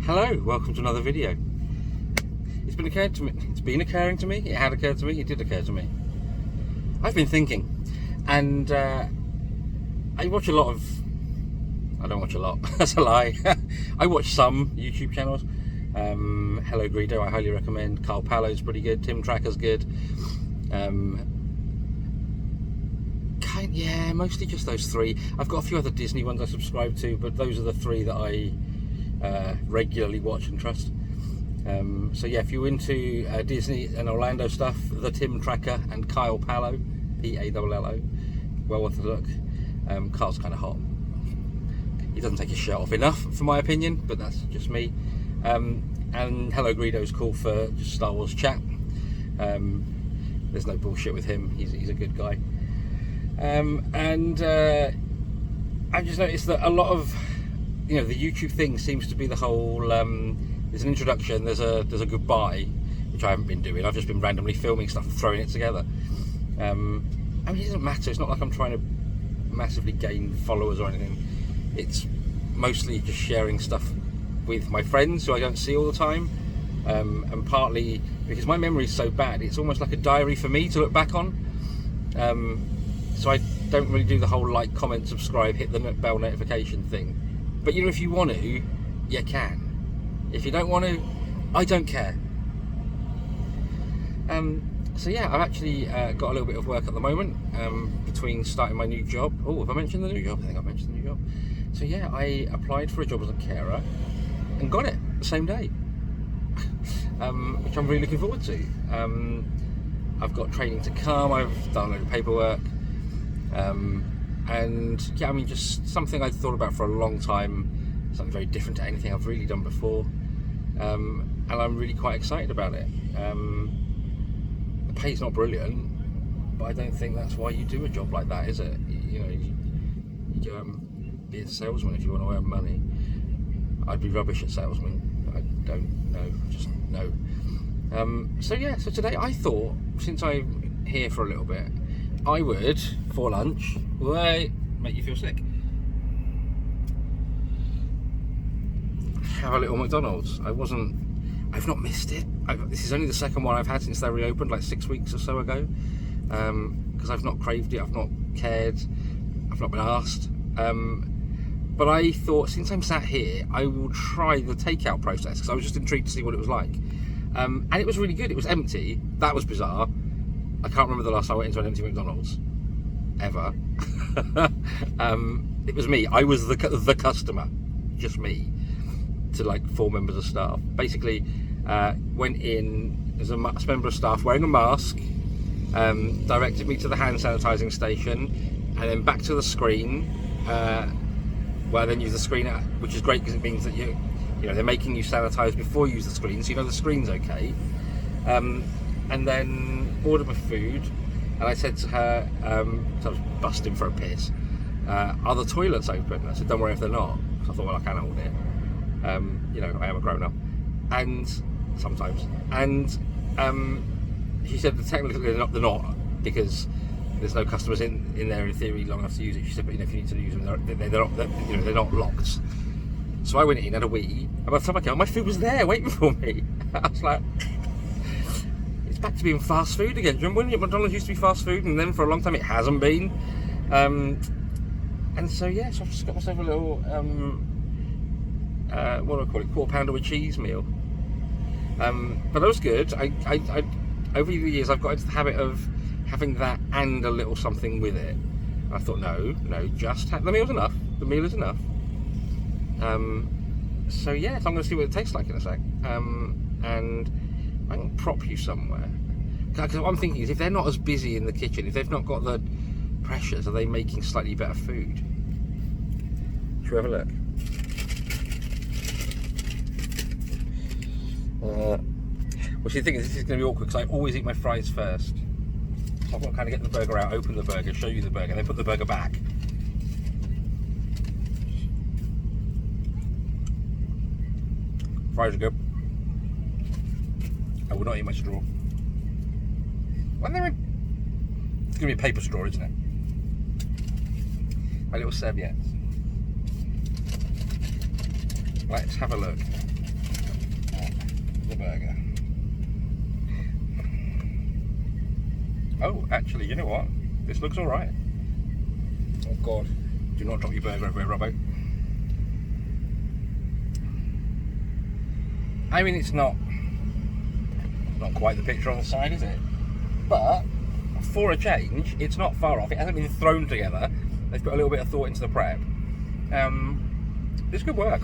Hello, welcome to another video. It's been occurring to me. It had occurred to me. It did occur to me. I've been thinking, and I watch a lot of. I don't watch a lot. That's a lie. I watch some YouTube channels. Hello Greedo, I highly recommend. Carl Palo's pretty good. Tim Tracker's good. Yeah, mostly just those three. I've got a few other Disney ones I subscribe to, but those are the three that I regularly watch and trust. So yeah, if you're into Disney and Orlando stuff, the Tim Tracker and Kyle Palo, P-A-L-L-O, well worth a look. Carl's kind of hot. He doesn't take his shirt off enough, for my opinion, but that's just me. And Hello Greedo's cool for just Star Wars chat. There's no bullshit with him. He's a good guy. I just noticed that a lot of, the YouTube thing seems to be the whole. There's an introduction. There's a goodbye, which I haven't been doing. I've just been randomly filming stuff and throwing it together. I mean, it doesn't matter. It's not like I'm trying to massively gain followers or anything. It's mostly just sharing stuff with my friends who I don't see all the time, and partly because my memory is so bad, it's almost like a diary for me to look back on. So I don't really do the whole like, comment, subscribe, hit the bell notification thing. But if you want to, you can. If you don't want to, I don't care. So yeah, I've actually got a little bit of work at the moment between starting my new job. Oh, have I mentioned the new job? I think I've mentioned the new job. So yeah, I applied for a job as a carer and got it the same day, which I'm really looking forward to. I've got training to come. I've done a load of paperwork. And yeah, I mean, just something I'd thought about for a long time, something very different to anything I've really done before, and I'm really quite excited about it. The pay's not brilliant, but I don't think that's why you do a job like that, is it? You go out and be a salesman if you want to earn money. I'd be rubbish at salesman. I don't know, just no. So yeah, so today I thought, since I'm here for a little bit, I would, for lunch, make you feel sick, have a little McDonald's. I've not missed it. This is only the second one I've had since they reopened, like 6 weeks or so ago, because I've not craved it, I've not cared, I've not been asked. But I thought, since I'm sat here, I will try the takeout process, because I was just intrigued to see what it was like. And it was really good. It was empty. That was bizarre. I can't remember the last time I went into an empty McDonald's ever. It was me. I was the customer, just me, to like 4 members of staff. Basically, went in as a member of staff wearing a mask, directed me to the hand sanitizing station, and then back to the screen. Where I then use the screen, which is great because it means that they're making you sanitize before you use the screen, so the screen's okay. And then ordered my food, and I said to her, so I was busting for a piss, are the toilets open? I said, don't worry if they're not. So I thought, well, I can hold it. I am a grown-up, and sometimes. And she said that technically they're not because there's no customers in there in theory long enough to use it. She said, but if you need to use them, they're not locked. So I went in, had a wee, and by the time I came out, my food was there waiting for me. I was like, it's back to being fast food again. Do you remember when McDonald's used to be fast food, and then for a long time it hasn't been? And so yeah, so I've just got myself a little, what do I call it, quarter pounder with cheese meal. But that was good. I over the years I've got into the habit of having that and a little something with it. I thought, no, just the meal's enough. The meal is enough. So yeah, so I'm going to see what it tastes like in a sec. And I can prop you somewhere. Because what I'm thinking is, if they're not as busy in the kitchen, if they've not got the pressures, are they making slightly better food? Should we have a look? Well, see, the thing is, this is going to be awkward because I always eat my fries first. So I've got to kind of get the burger out, open the burger, show you the burger, then put the burger back. Fries are good. I will not eat my straw. When they're in... It's going to be a paper straw, isn't it? My little serviettes. Let's have a look. the burger. Oh, actually, you know what? This looks alright. Oh God, do not drop your burger everywhere, Robbo. I mean, it's not quite the picture on the side, is it? But for a change, it's not far off. It hasn't been thrown together. They've put a little bit of thought into the prep. This could work.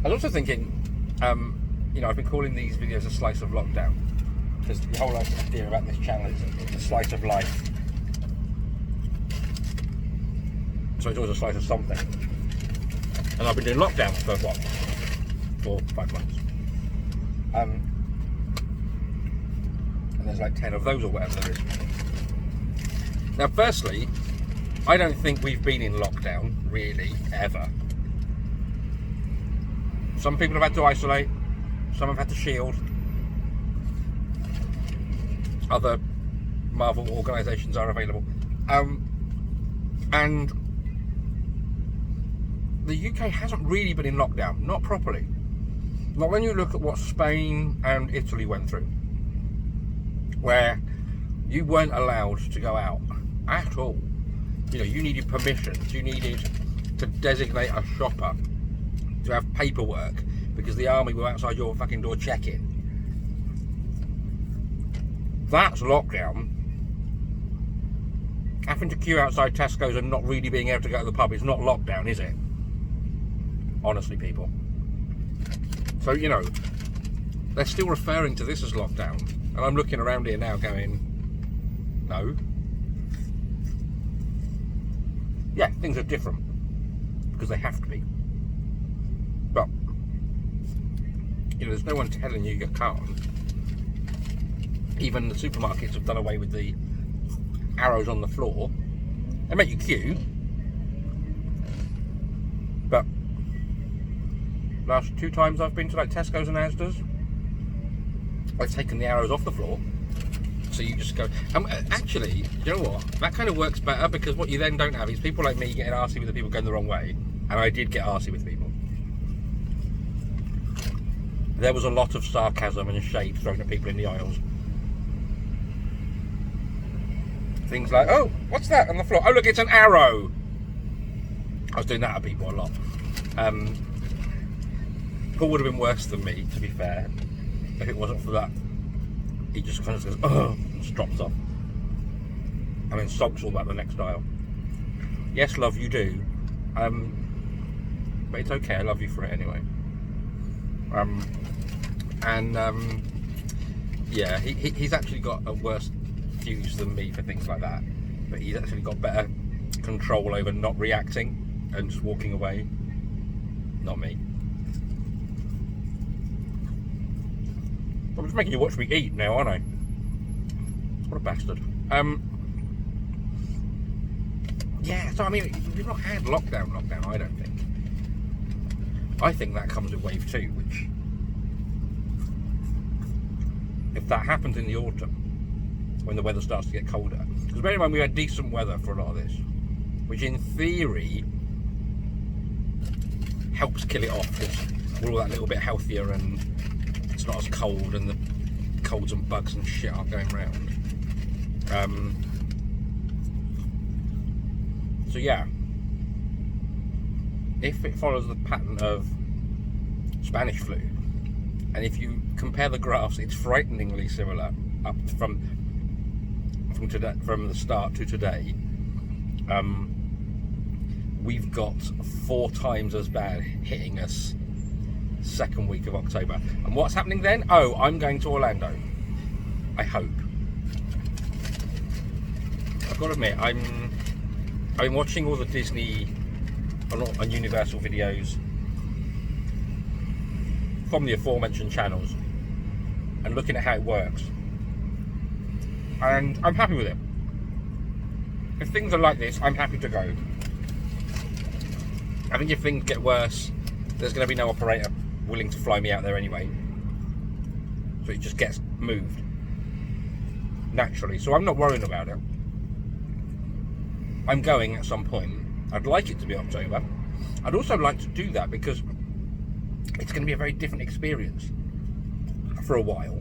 I was also thinking, you know, I've been calling these videos a slice of lockdown because the whole idea about this channel is a slice of life. So it's always a slice of something. And I've been doing lockdown for what? 4 or 5 months. And there's like 10 of those or whatever there is. Now, firstly, I don't think we've been in lockdown, really, ever. Some people have had to isolate, some have had to shield. Other Marvel organisations are available. And the UK hasn't really been in lockdown, not properly. Not when you look at what Spain and Italy went through, where you weren't allowed to go out at all. You know, you needed permissions, you needed to designate a shopper, to have paperwork, because the army were outside your fucking door checking. That's lockdown. Having to queue outside Tesco's and not really being able to go to the pub is not lockdown, is it? Honestly, people. So, you know, they're still referring to this as lockdown. And I'm looking around here now going, no. Yeah, things are different. Because they have to be. But, you know, there's no one telling you can't. Even the supermarkets have done away with the arrows on the floor. They make you queue. But last 2 times I've been to like Tesco's and Asda's, I've taken the arrows off the floor. So you just go. Actually, you know what? That kind of works better because what you then don't have is people like me getting arsey with the people going the wrong way. And I did get arsey with people. There was a lot of sarcasm and shade thrown at people in the aisles. Things like, oh, what's that on the floor? Oh, look, it's an arrow. I was doing that at people a lot. Paul would have been worse than me, to be fair, if it wasn't for that. He just kind of goes, oh, and just drops off. And then sulks all about the next aisle. Yes, love, you do. But it's okay, I love you for it anyway. Yeah, he's actually got a worse fuse than me for things like that. But he's actually got better control over not reacting and just walking away. Not me. I'm just making you watch me eat now, aren't I? What a bastard. Yeah, so I mean, we've not had lockdown, I don't think. I think that comes with wave 2, which, if that happens in the autumn, when the weather starts to get colder, because bear in mind we had decent weather for a lot of this, which in theory helps kill it off, because we're all that little bit healthier and it's not as cold and the colds and bugs and shit aren't going round. So yeah, if it follows the pattern of Spanish flu, and if you compare the graphs, it's frighteningly similar up from the start to today. We've got 4 times as bad hitting us second week of October. And what's happening then? Oh, I'm going to Orlando. I hope. I've got to admit, I'm watching all the Disney and Universal videos from the aforementioned channels and looking at how it works. And I'm happy with it. If things are like this, I'm happy to go. I think if things get worse, there's going to be no operator willing to fly me out there anyway. So it just gets moved naturally. So I'm not worrying about it. I'm going at some point. I'd like it to be October. I'd also like to do that because it's going to be a very different experience. for a while.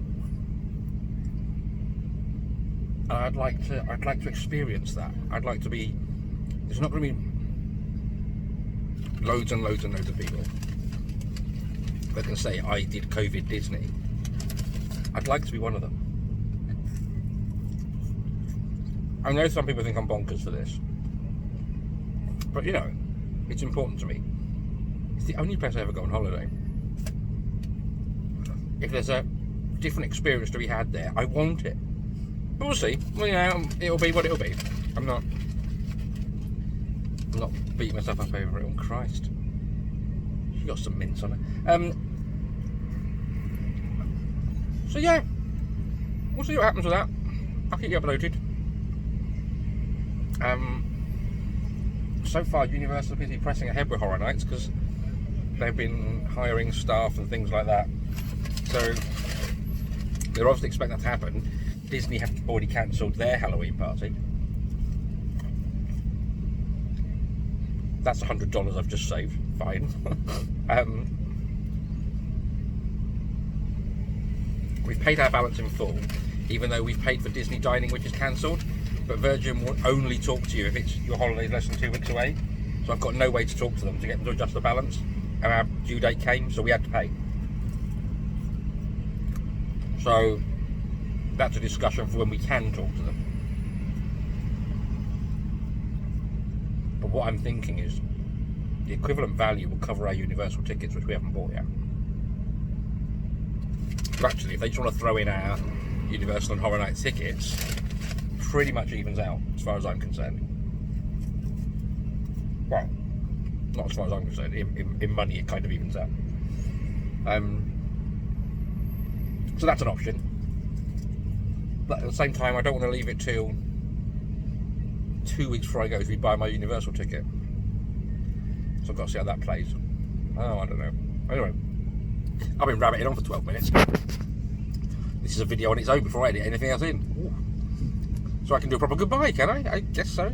And I'd like to experience that. I'd like to be. There's not going to be loads and loads and loads of people that can say I did COVID Disney. I'd like to be one of them. I know some people think I'm bonkers for this, but you know, it's important to me. It's the only place I ever go on holiday. If there's a different experience to be had there, I want it. But we'll see. Well, you know, it'll be what it'll be. I'm not beating myself up over it. Oh Christ! She got some mints on her. So yeah, we'll see what happens with that. I'll keep you uploaded. So far, Universal is busy pressing ahead with Horror Nights because they've been hiring staff and things like that. So they're obviously expecting that to happen. Disney have already cancelled their Halloween party. That's $100 I've just saved. Fine. We've paid our balance in full, even though we've paid for Disney dining, which is cancelled. But Virgin will only talk to you if it's your holiday less than 2 weeks away. So I've got no way to talk to them to get them to adjust the balance. And our due date came, so we had to pay. So that's a discussion for when we can talk to them. But what I'm thinking is the equivalent value will cover our Universal tickets, which we haven't bought yet. So actually, if they just want to throw in our Universal and Horror Nights tickets, pretty much evens out as far as I'm concerned. Well, not as far as I'm concerned. In money, it kind of evens out. So that's an option. But at the same time, I don't want to leave it till 2 weeks before I go to buy my Universal ticket. So I've got to see how that plays. Oh, I don't know. Anyway, I've been rabbiting on for 12 minutes. This is a video on its own before I edit anything else in. Ooh. So I can do a proper goodbye, can I? I guess so.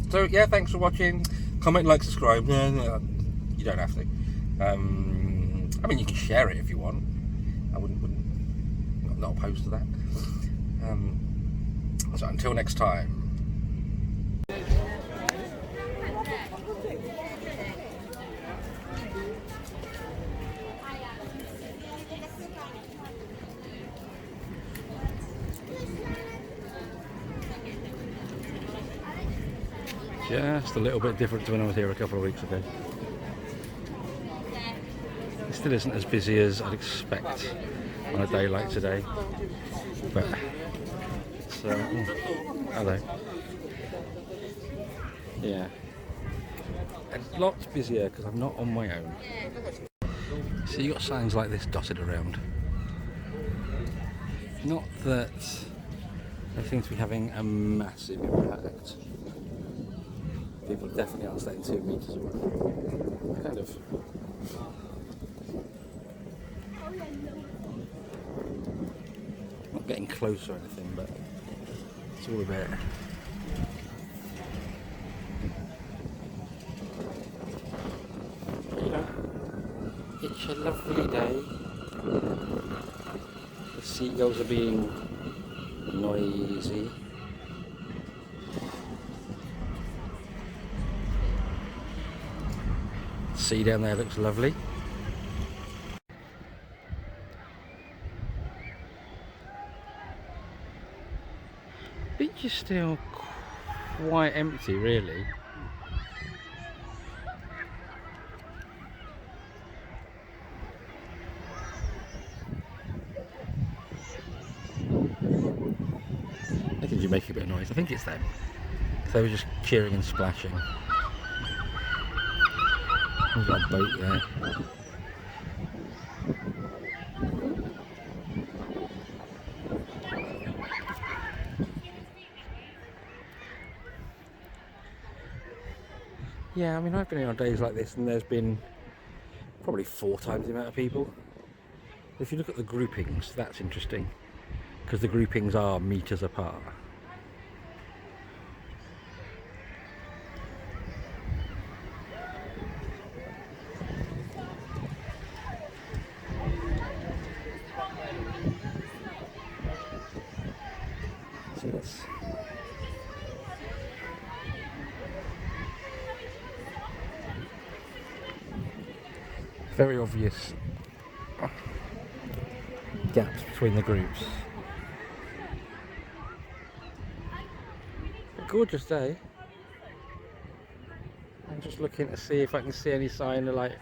So yeah, thanks for watching. Comment, like, subscribe. You don't have to. I mean, you can share it if you want. I wouldn't not opposed to that. So until next time. Just a little bit different to when I was here a couple of weeks ago. It still isn't as busy as I'd expect on a day like today, but it's hello. Yeah, a lot busier because I'm not on my own. So you got signs like this dotted around. Not that they seem to be having a massive impact. People definitely aren't staying 2 meters away. Kind of. Not getting close or anything, but it's all a bit. You know, it's a lovely day. The seagulls are being noisy. Sea down there looks lovely. Beach is still quite empty, really. I think you make a bit of noise. I think it's them. So they were just cheering and splashing. There's got a boat there. Yeah, I mean, I've been here on days like this and there's been probably 4 times the amount of people. If you look at the groupings, that's interesting, because the groupings are meters apart. Very obvious gaps between the groups. A gorgeous day. I'm just looking to see if I can see any sign of like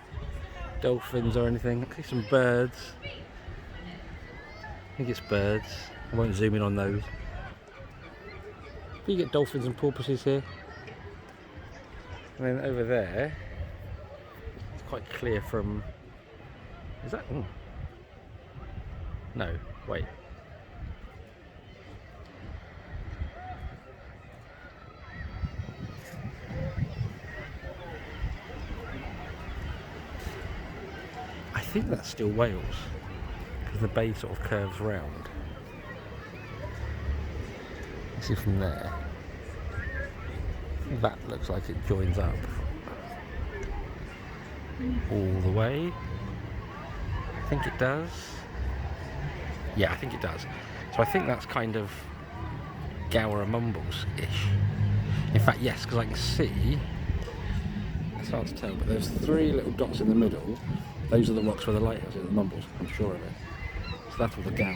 dolphins or anything. I see some birds. I think it's birds. I won't zoom in on those. But you get dolphins and porpoises here. And then over there, it's quite clear from... Is that... Ooh. No, wait. I think that's still Wales, because the bay sort of curves round. You see from there, that looks like it joins up all the way. I think it does. Yeah, I think it does. So I think that's kind of Gower and Mumbles-ish. In fact, yes, because I can see, it's hard to tell, but there's 3 little dots in the middle. Those are the rocks where the lighthouse is, the Mumbles, I'm sure of it. So that's all the Gower.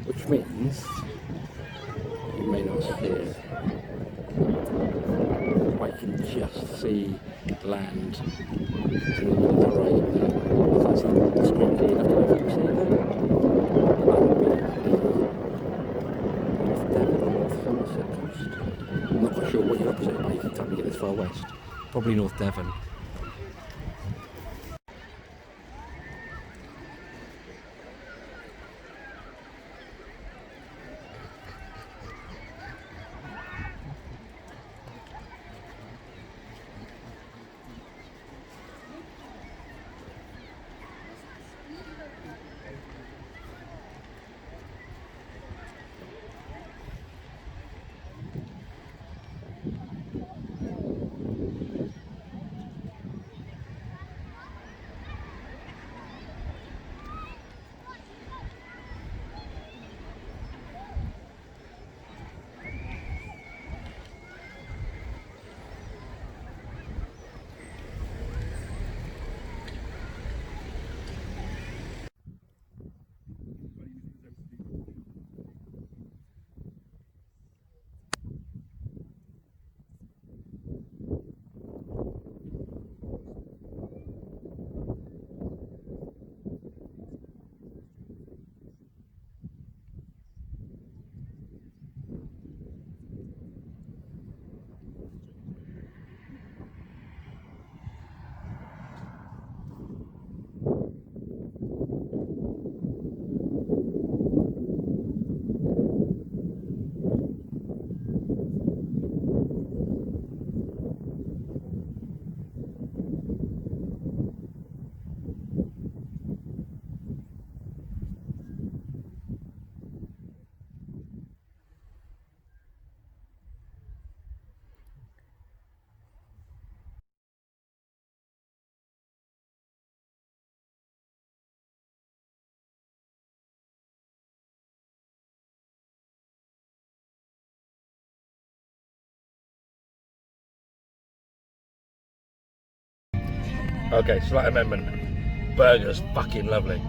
Which means you may not hear. I can just see land in the middle of the horizon there. If I see the screen clear enough to know if you see that. North Devon or North Somerset coast. I'm not quite sure what you're opposite by the time you get this far west. Probably North Devon. Okay, slight amendment. Burger's fucking lovely.